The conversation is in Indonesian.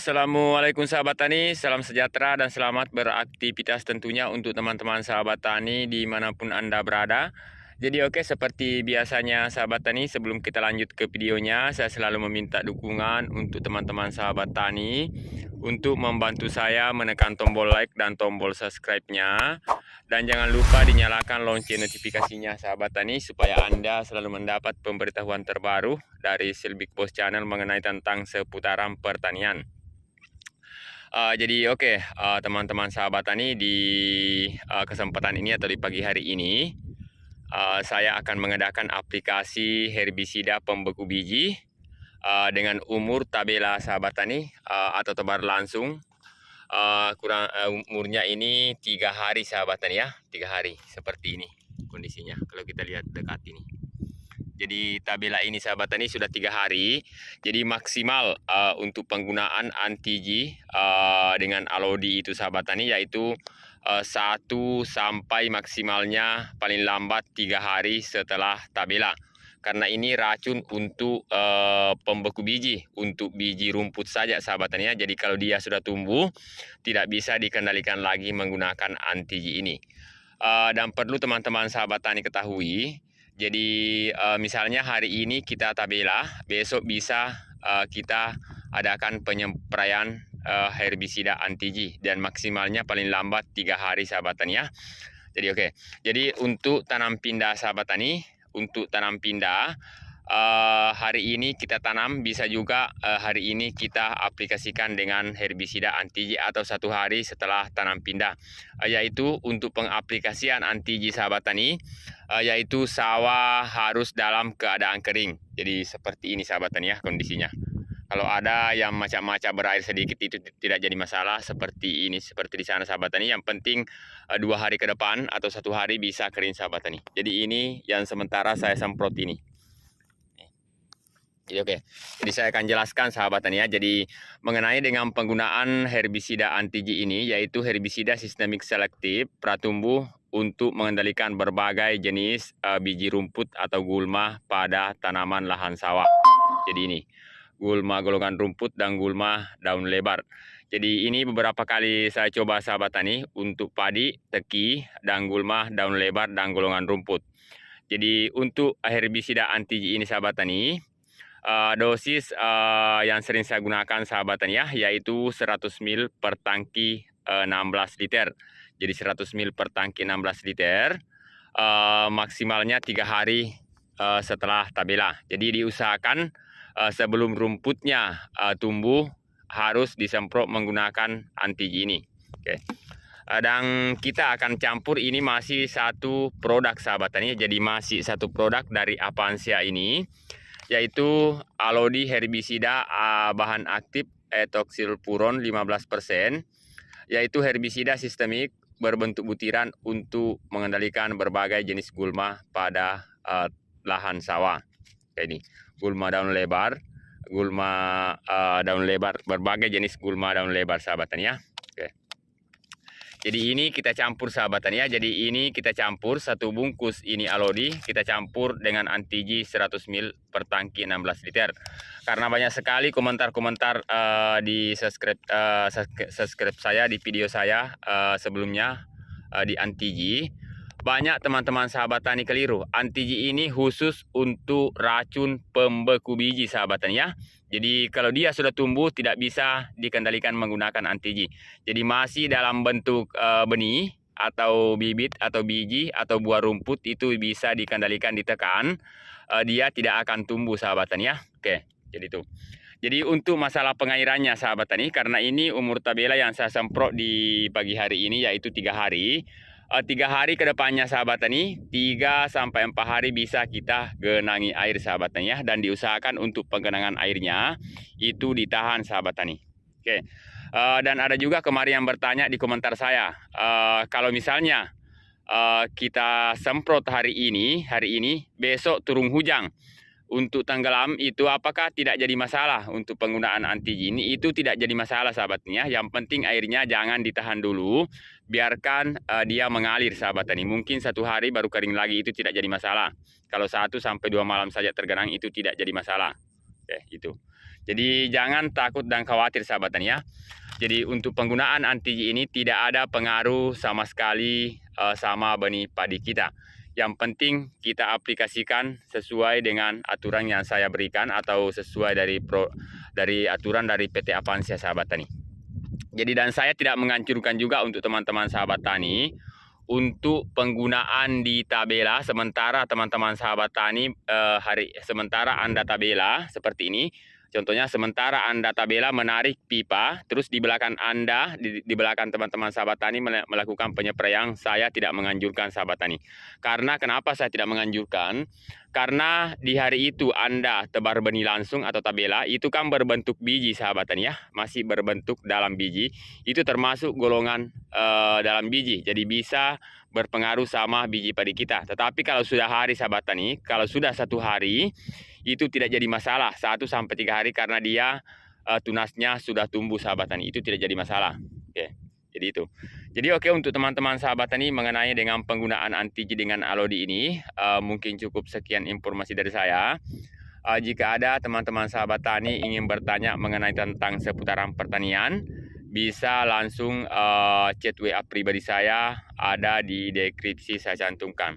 Assalamualaikum sahabat tani, salam sejahtera dan selamat beraktivitas tentunya untuk teman-teman sahabat tani dimanapun Anda berada. Jadi seperti biasanya sahabat tani, sebelum kita lanjut ke videonya, saya selalu meminta dukungan untuk teman-teman sahabat tani untuk membantu saya menekan tombol like dan tombol subscribe-nya. Dan jangan lupa dinyalakan lonceng notifikasinya sahabat tani supaya Anda selalu mendapat pemberitahuan terbaru dari Silbik Bos Channel mengenai tentang seputaran pertanian. Jadi teman-teman sahabat tani, di kesempatan ini atau di pagi hari ini saya akan mengadakan aplikasi herbisida pembeku biji dengan umur tabela sahabat tani atau tebar langsung. Umurnya ini 3 hari sahabat tani ya, 3 hari seperti ini kondisinya kalau kita lihat dekat ini. Jadi tabela ini sahabat tani sudah 3 hari. Jadi maksimal untuk penggunaan anti-G dengan alodi itu sahabat tani yaitu 1 sampai maksimalnya paling lambat 3 hari setelah tabela. Karena ini racun untuk pembeku biji, untuk biji rumput saja sahabat tani ya. Jadi kalau dia sudah tumbuh tidak bisa dikendalikan lagi menggunakan anti-G ini. Dan perlu teman-teman sahabat tani ketahui, jadi misalnya hari ini kita tabela, besok bisa kita adakan penyempraian herbisida anti-G dan maksimalnya paling lambat 3 hari sahabat tani ya. Jadi Jadi untuk tanam pindah sahabat tani, untuk tanam pindah hari ini kita tanam, bisa juga hari ini kita aplikasikan dengan herbisida anti-G atau 1 hari setelah tanam pindah, yaitu untuk pengaplikasian anti-G sahabat tani, yaitu sawah harus dalam keadaan kering. Jadi seperti ini sahabat tani ya kondisinya. Kalau ada yang macam-macam berair sedikit itu tidak jadi masalah, seperti ini, seperti di sana sahabat tani. Yang penting 2 hari ke depan atau 1 hari bisa kering sahabat tani. Jadi ini yang sementara saya semprot ini. Jadi saya akan jelaskan sahabat tani ya. Jadi mengenai dengan penggunaan herbisida anti-G ini, yaitu herbisida sistemik selektif pratumbuh untuk mengendalikan berbagai jenis biji rumput atau gulma pada tanaman lahan sawah. Jadi ini gulma golongan rumput dan gulma daun lebar. Jadi ini beberapa kali saya coba sahabat tani untuk padi, teki, dan gulma daun lebar dan golongan rumput. Jadi untuk herbisida anti-G ini sahabat tani, dosis yang sering saya gunakan sahabat tani ya, yaitu 100 ml per tangki 16 liter. Jadi 100 ml per tangki 16 liter, maksimalnya 3 hari setelah tabela. Jadi diusahakan sebelum rumputnya tumbuh harus disemprot menggunakan anti-G ini. Dan kita akan campur, ini masih satu produk sahabat tani. Jadi masih satu produk dari Avansia ini, yaitu alodi herbisida bahan aktif etoxylfuron 15%, yaitu herbisida sistemik berbentuk butiran untuk mengendalikan berbagai jenis gulma pada lahan sawah. Ini gulma daun lebar, berbagai jenis gulma daun lebar sahabat tani ya. Jadi ini kita campur sahabat tani ya. Jadi ini kita campur satu bungkus ini alodi, kita campur dengan anti-G 100 ml per tangki 16 liter. Karena banyak sekali komentar-komentar di subscribe saya di video saya sebelumnya di anti-G. Banyak teman-teman sahabat tani keliru. Anti-G ini khusus untuk racun pembeku biji sahabat tani ya. Jadi kalau dia sudah tumbuh tidak bisa dikendalikan menggunakan anti-G. Jadi masih dalam bentuk benih atau bibit atau biji atau buah rumput itu bisa dikendalikan, ditekan, dia tidak akan tumbuh sahabat tani ya. Jadi itu. Jadi untuk masalah pengairannya sahabat tani, karena ini umur tabela yang saya semprot di pagi hari ini yaitu 3 hari. 3 hari ke depannya sahabat tani, 3 sampai 4 hari bisa kita genangi air sahabat tani ya, dan diusahakan untuk penggenangan airnya itu ditahan sahabat tani. Dan ada juga kemarin yang bertanya di komentar saya, kalau misalnya kita semprot hari ini besok turun hujan untuk tenggelam, itu apakah tidak jadi masalah untuk penggunaan anti-G ini? Itu tidak jadi masalah sahabatnya. Yang penting airnya jangan ditahan dulu, biarkan dia mengalir sahabat tani. Mungkin 1 hari baru kering lagi, itu tidak jadi masalah. Kalau 1 sampai 2 malam saja tergenang itu tidak jadi masalah. Itu. Jadi jangan takut dan khawatir sahabat tani ya. Jadi untuk penggunaan anti ini tidak ada pengaruh sama sekali sama benih padi kita. Yang penting kita aplikasikan sesuai dengan aturan yang saya berikan atau sesuai dari aturan dari PT Avansia sahabat tani. Jadi dan saya tidak menganjurkan juga untuk teman-teman sahabat tani untuk penggunaan di tabela sementara teman-teman sahabat tani sementara Anda tabela seperti ini. Contohnya sementara Anda tabela menarik pipa, terus di belakang Anda, di belakang teman-teman sahabat tani melakukan penyepraian, saya tidak menganjurkan sahabat tani. Karena kenapa saya tidak menganjurkan? Karena di hari itu Anda tebar benih langsung atau tabela, itu kan berbentuk biji sahabat tani ya, masih berbentuk dalam biji, itu termasuk golongan dalam biji, jadi bisa berpengaruh sama biji padi kita. Tetapi kalau sudah hari sahabat tani, kalau sudah 1 hari, itu tidak jadi masalah 1 sampai 3 hari karena dia tunasnya sudah tumbuh sahabat tani, itu tidak jadi masalah. Oke, jadi itu. Jadi oke, untuk teman-teman sahabat tani mengenai dengan penggunaan anti dengan Alodi ini mungkin cukup sekian informasi dari saya. Jika ada teman-teman sahabat tani ingin bertanya mengenai tentang seputaran pertanian, bisa langsung chat WA pribadi saya, ada di deskripsi saya cantumkan.